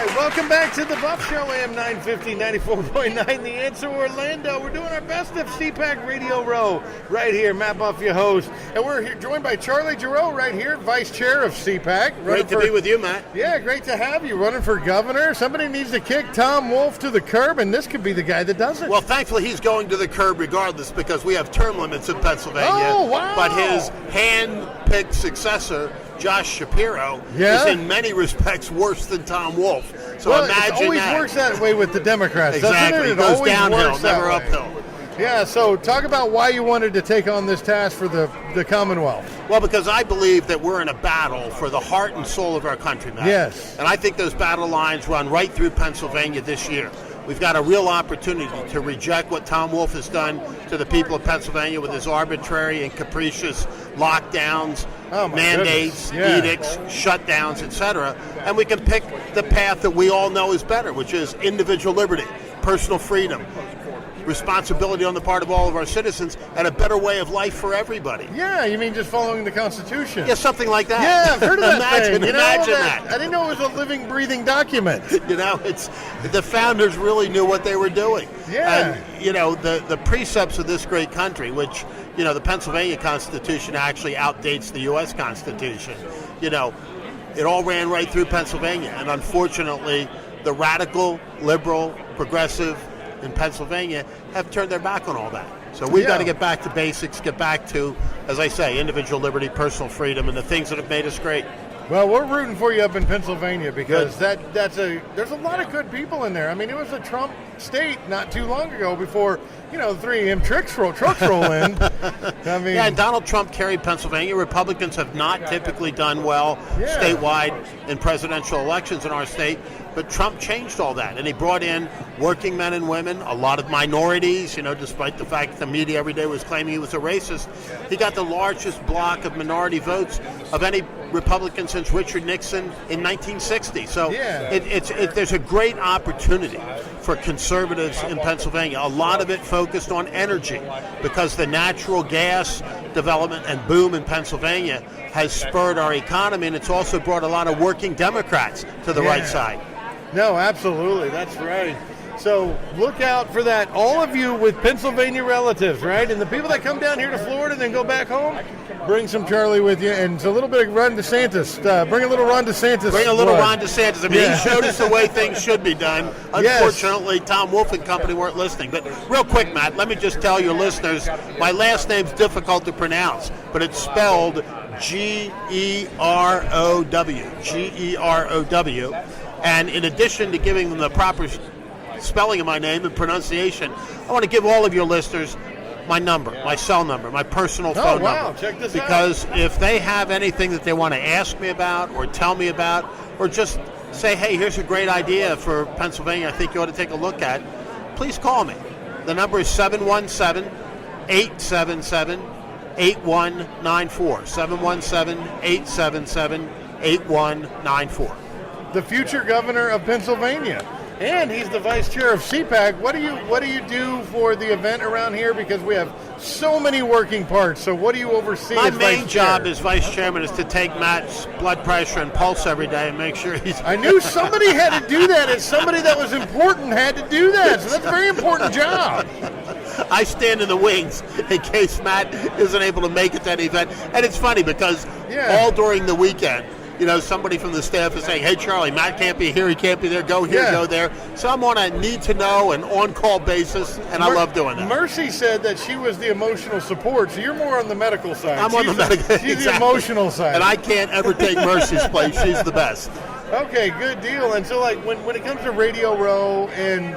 Welcome back to the Buff Show, AM 950, 94.9, The Answer Orlando. We're doing our best of CPAC Radio Row right here. Matt Buff, your host. And we're here joined by Charlie Giroux right here, Vice Chair of CPAC. Great to be with you, Matt. Yeah, great to have you. Running for governor. Somebody needs to kick Tom Wolf to the curb, and this could be the guy that does it. Well, thankfully, he's going to the curb regardless because we have term limits in Pennsylvania. Oh, wow. But his hand-picked successor, Josh Shapiro, Yeah? is in many respects worse than Tom Wolf. So well, imagine it always that. works that way with the Democrats, Exactly. doesn't it? It goes always downhill, works that never way. uphill. Yeah, so talk about why you wanted to take on this task for the Commonwealth. Well, because I believe that we're in a battle for the heart and soul of our country, Matt. Yes. And I think those battle lines run right through Pennsylvania this year. We've got a real opportunity to reject what Tom Wolf has done to the people of Pennsylvania with his arbitrary and capricious lockdowns, mandates, edicts, shutdowns, etc. And we can pick the path that we all know is better, which is individual liberty, personal freedom, responsibility on the part of all of our citizens, and a better way of life for everybody. Yeah, you mean just following the Constitution? Yeah, something like that. Yeah, I've heard of that imagine, thing. Imagine that. I didn't know it was a living, breathing document. You know, it's the founders really knew what they were doing. Yeah. And, you know, the precepts of this great country, which, you know, the Pennsylvania Constitution actually outdates the U.S. Constitution. You know, it all ran right through Pennsylvania. And unfortunately, the radical, liberal, progressive in Pennsylvania have turned their back on all that. So we've got to get back to basics, get back to, as I say, individual liberty, personal freedom, and the things that have made us great. Well, we're rooting for you up in Pennsylvania because there's a lot of good people in there. I mean, it was a Trump state not too long ago before, you know, the 3M trucks roll in. I mean, yeah, and Donald Trump carried Pennsylvania. Republicans have not typically done well statewide in presidential elections in our state, but Trump changed all that, and he brought in working men and women, a lot of minorities, you know, despite the fact that the media every day was claiming he was a racist. He got the largest block of minority votes of any Republican since Richard Nixon in 1960. So there's a great opportunity for conservatives in Pennsylvania. A lot of it focused on energy because the natural gas development and boom in Pennsylvania has spurred our economy, and it's also brought a lot of working Democrats to the right side. No, absolutely. That's right. So look out for that. All of you with Pennsylvania relatives, right? And the people that come down here to Florida and then go back home, bring some Charlie with you. And it's a little bit of Ron DeSantis. Bring a little Ron DeSantis. Bring a little Ron DeSantis. I mean, he showed us the way things should be done. Unfortunately, Tom Wolf and company weren't listening. But real quick, Matt, let me just tell your listeners, my last name's difficult to pronounce, but it's spelled G-E-R-O-W. G-E-R-O-W. And in addition to giving them the proper spelling of my name and pronunciation, I want to give all of your listeners my number, my cell number, my personal phone number. Check this because if they have anything that they want to ask me about or tell me about, or just say, hey, here's a great idea for Pennsylvania I think you ought to take a look at, please call me. The number is 717-877-8194. 717-877-8194. The future governor of Pennsylvania, and he's the vice chair of CPAC. What do you do for the event around here? Because we have so many working parts. So what do you oversee? My as main vice job chair? as vice chairman is to take Matt's blood pressure and pulse every day and make sure he's. I knew somebody had to do that, and somebody that was important had to do that. So that's a very important job. I stand in the wings in case Matt isn't able to make it to that event. And it's funny because all during the weekend, you know, somebody from the staff is saying, hey, Charlie, Matt can't be here, he can't be there, go here, go there. So I'm on a need-to-know and on-call basis, and I love doing that. Mercy said that she was the emotional support, so you're more on the medical side. I'm on the medical side. She's the emotional side. And I can't ever take Mercy's place. She's the best. Okay, good deal. And so, like, when it comes to Radio Row and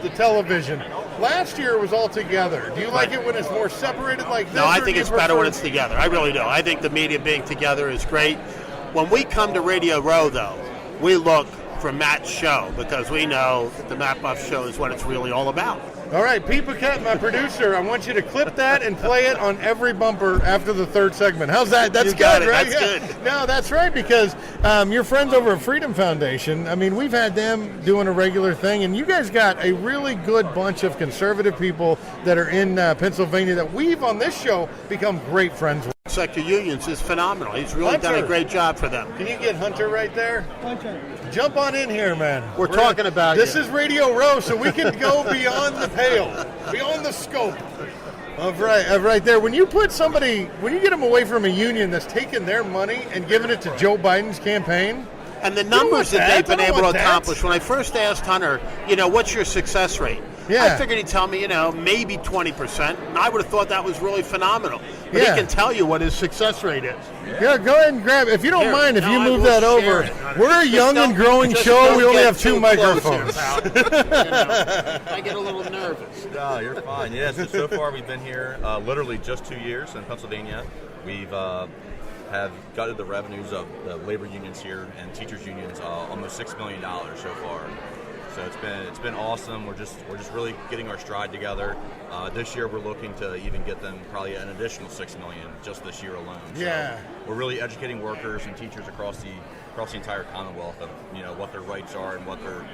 the television, last year it was all together. Do you like it when it's more separated like this? No, I think it's better when it's together. I really do. I think the media being together is great. When we come to Radio Row, though, we look for Matt's show because we know that the Matt Buff Show is what it's really all about. All right, Pete Paquette, my producer, I want you to clip that and play it on every bumper after the third segment. How's that? That's good, right? That's good. No, that's right, because your friends over at Freedom Foundation, I mean, we've had them doing a regular thing, and you guys got a really good bunch of conservative people that are in Pennsylvania that we've, on this show, become great friends with. sector unions is phenomenal. He's really done a Hunter. great job for them. Can you get Hunter right there? Jump on in here, man. We're talking about this you. is Radio Row, so we can go beyond the pale, beyond the scope of right there. When you get them away from a union that's taking their money and giving it to Joe Biden's campaign. And the numbers that they've been I don't able to want that. accomplish. When I first asked Hunter, what's your success rate? Yeah. I figured he'd tell me, maybe 20%. And I would have thought that was really phenomenal. But Yeah. he can tell you what his success rate is. Yeah, go ahead and grab it. If you don't Here, mind, if no, you I move will that share over. it. We're a Just young and don't- growing just show. don't We only get have two too close here, microphones. pal. I get a little nervous. No, you're fine. Yeah, so far we've been here literally just 2 years in Pennsylvania. We've have gutted the revenues of the labor unions here and teachers unions almost $6 million so far. So it's been awesome. We're just really getting our stride together. This year we're looking to even get them probably an additional $6 million just this year alone. So Yeah. we're really educating workers and teachers across the entire Commonwealth of what their rights are and what their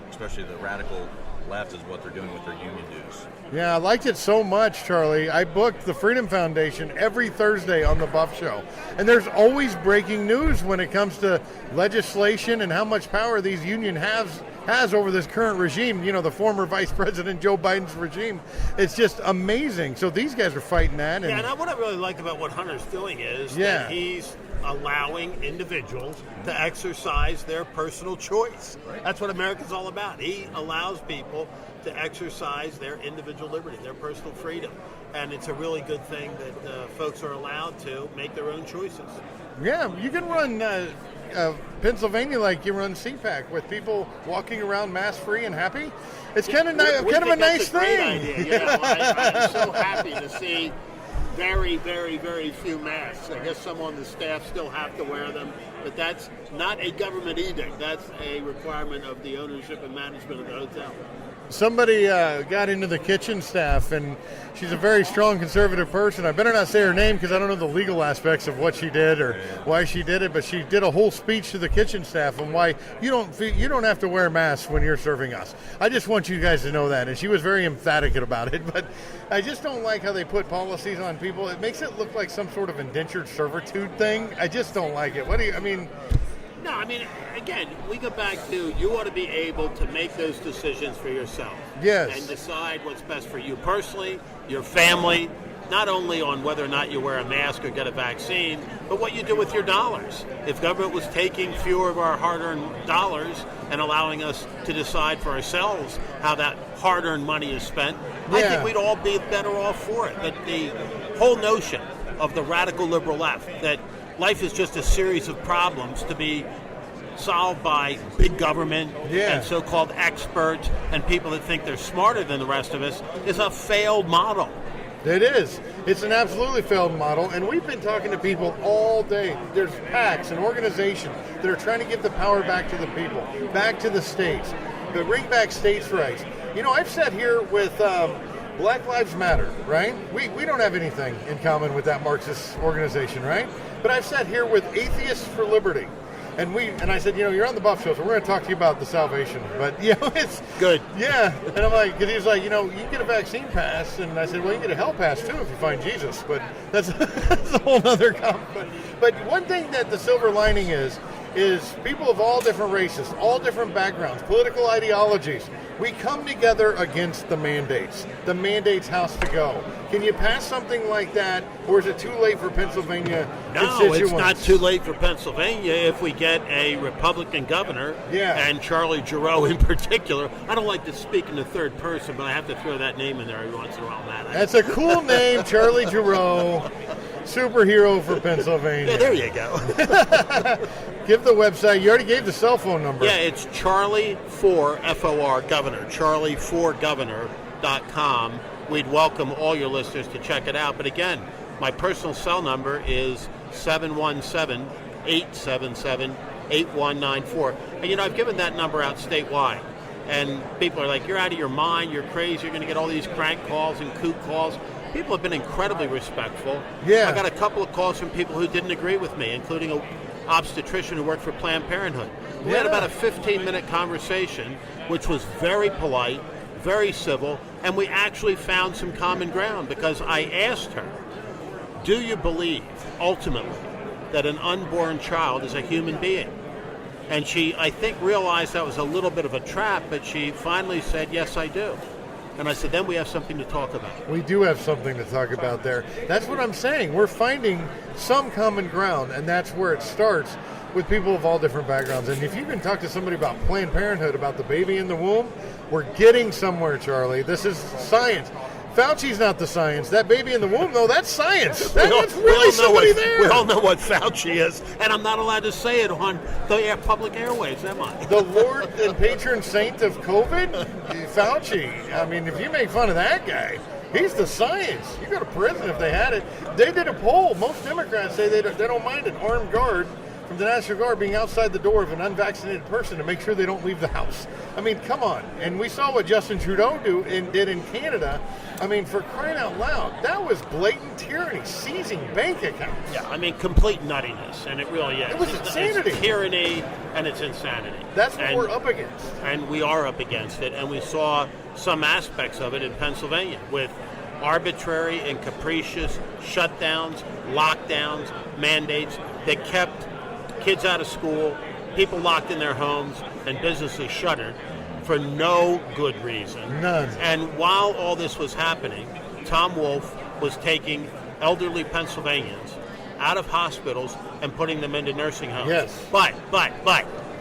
especially the radical left is what they're doing with their union dues. Yeah, I liked it so much, Charlie. I booked the Freedom Foundation every Thursday on the Buff Show. And there's always breaking news when it comes to legislation and how much power these union has over this current regime, the former Vice President Joe Biden's regime. It's just amazing. So these guys are fighting that. And Yeah, and what I really like about what Hunter's doing is Yeah. that he's allowing individuals to exercise their personal choice. That's what America's all about. He allows people to exercise their individual liberty, their personal freedom. And it's a really good thing that folks are allowed to make their own choices. Yeah, you can run Pennsylvania like you run CPAC with people walking around mask-free and happy. It's kind of We kind of a think nice that's a great thing. idea. I'm so happy to see very, very, very few masks. I guess some on the staff still have to wear them, but that's not a government edict. That's a requirement of the ownership and management of the hotel. Somebody got into the kitchen staff, and she's a very strong conservative person. I better not say her name because I don't know the legal aspects of what she did or why she did it. But she did a whole speech to the kitchen staff on why you don't have to wear masks when you're serving us. I just want you guys to know that, and she was very emphatic about it. But I just don't like how they put policies on people. It makes it look like some sort of indentured servitude thing. I just don't like it. No, I mean, again, we go back to you ought to be able to make those decisions for yourself. Yes. And decide what's best for you personally, your family, not only on whether or not you wear a mask or get a vaccine, but what you do with your dollars. If government was taking fewer of our hard-earned dollars and allowing us to decide for ourselves how that hard-earned money is spent, I Yeah. think we'd all be better off for it. But the whole notion of the radical liberal left, that life is just a series of problems to be solved by big government and so-called experts and people that think they're smarter than the rest of us, is a failed model. It is. It's an absolutely failed model, and we've been talking to people all day. There's PACs and organizations that are trying to give the power back to the people, back to the states, to bring back states' rights. I've sat here with Black Lives Matter, right? We don't have anything in common with that Marxist organization, right? But I've sat here with Atheists for Liberty. And I said, you're on the Buff Show, so we're going to talk to you about the salvation. But, it's... Good. Yeah. And I'm like, because he was like, you can get a vaccine pass. And I said, well, you can get a hell pass, too, if you find Jesus. But that's a whole other comment. But one thing that the silver lining is people of all different races, all different backgrounds, political ideologies, we come together against the mandates. The mandates has to go. Can you pass something like that, or is it too late for Pennsylvania constituents? No, it's not too late for Pennsylvania if we get a Republican governor, and Charlie Giroux in particular. I don't like to speak in the third person, but I have to throw that name in there every once in a while, Matt. That's a cool name, Charlie Giroux, superhero for Pennsylvania. Yeah, there you go. Give the website. You already gave the cell phone number. Yeah, it's Charlie for FOR Governor, charlie4governor.com. We'd welcome all your listeners to check it out. But again, my personal cell number is 717-877-8194. And I've given that number out statewide. And people are like, you're out of your mind, you're crazy, you're going to get all these crank calls and kook calls. People have been incredibly respectful. Yeah. I got a couple of calls from people who didn't agree with me, including a obstetrician who worked for Planned Parenthood. We had about a 15-minute conversation, which was very polite, very civil, and we actually found some common ground because I asked her, do you believe, ultimately, that an unborn child is a human being? And she, I think, realized that was a little bit of a trap, but she finally said, yes, I do. And I said, then we have something to talk about. We do have something to talk about there. That's what I'm saying. We're finding some common ground, and that's where it starts with people of all different backgrounds. And if you can talk to somebody about Planned Parenthood, about the baby in the womb, we're getting somewhere, Charlie. This is science. Fauci's not the science. That baby in the womb, though, that's science. That's really somebody there. We all know what Fauci is, and I'm not allowed to say it on the public airwaves, am I? The Lord and patron saint of COVID, Fauci. I mean, if you make fun of that guy, he's the science. You go to prison if they had it. They did a poll. Most Democrats say they don't mind an armed guard from the National Guard being outside the door of an unvaccinated person to make sure they don't leave the house. I mean, come on. And we saw what Justin Trudeau did in Canada. I mean, for crying out loud, that was blatant tyranny, seizing bank accounts. Yeah, I mean, complete nuttiness, and it really is. It was insanity. It's tyranny, and it's insanity. That's what we're up against. And we are up against it, and we saw some aspects of it in Pennsylvania with arbitrary and capricious shutdowns, lockdowns, mandates that kept kids out of school, people locked in their homes, and businesses shuttered for no good reason. None. And while all this was happening, Tom Wolf was taking elderly Pennsylvanians out of hospitals and putting them into nursing homes. Yes. But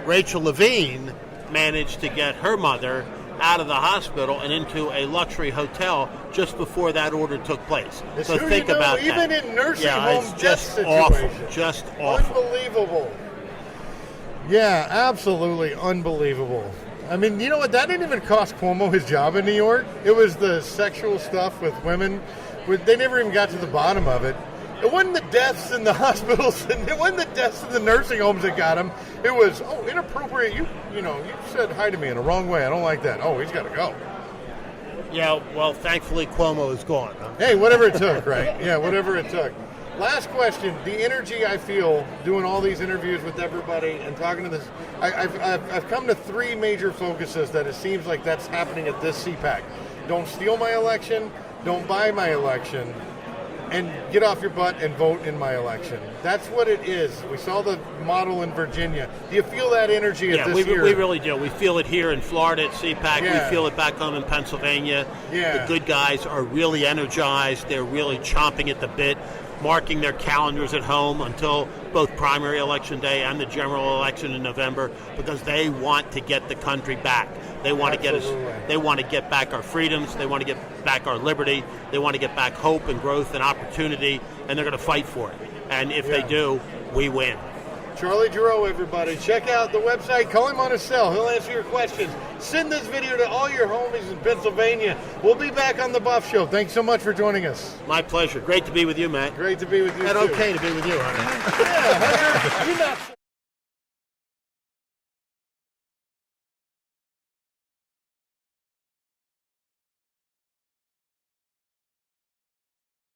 Rachel Levine managed to get her mother out of the hospital and into a luxury hotel just before that order took place. So think about that. Even in nursing it's home just death awful. situations. Just awful. Unbelievable. Yeah, absolutely unbelievable. I mean, you know what? That didn't even cost Cuomo his job in New York. It was the sexual stuff with women. They never even got to the bottom of it. It wasn't the deaths in the hospitals, and it wasn't the deaths in the nursing homes that got him. It was, inappropriate. You said hi to me in the wrong way. I don't like that. Oh, he's got to go. Yeah, well, thankfully Cuomo is gone. Huh? Hey, whatever it took, right? Yeah, whatever it took. Last question. The energy I feel doing all these interviews with everybody and talking to this, I've come to three major focuses that it seems like that's happening at this CPAC. Don't steal my election, don't buy my election, and get off your butt and vote in my election. That's what it is. We saw the model in Virginia. Do you feel that energy at this year? We really do. We feel it here in Florida at CPAC. Yeah. We feel it back home in Pennsylvania. Yeah. The good guys are really energized. They're really chomping at the bit, marking their calendars at home until both primary election day and the general election in November, because they want to get the country back. They want to get us. They want to get back our freedoms. They want to get back our liberty. They want to get back hope and growth and opportunity, and they're going to fight for it. And if they do, we win. Charlie Giroux, everybody. Check out the website. Call him on his cell. He'll answer your questions. Send this video to all your homies in Pennsylvania. We'll be back on The Buff Show. Thanks so much for joining us. My pleasure. Great to be with you, Matt. Great to be with you, And too. okay to be with you, honey. Yeah, Hunter, you're not...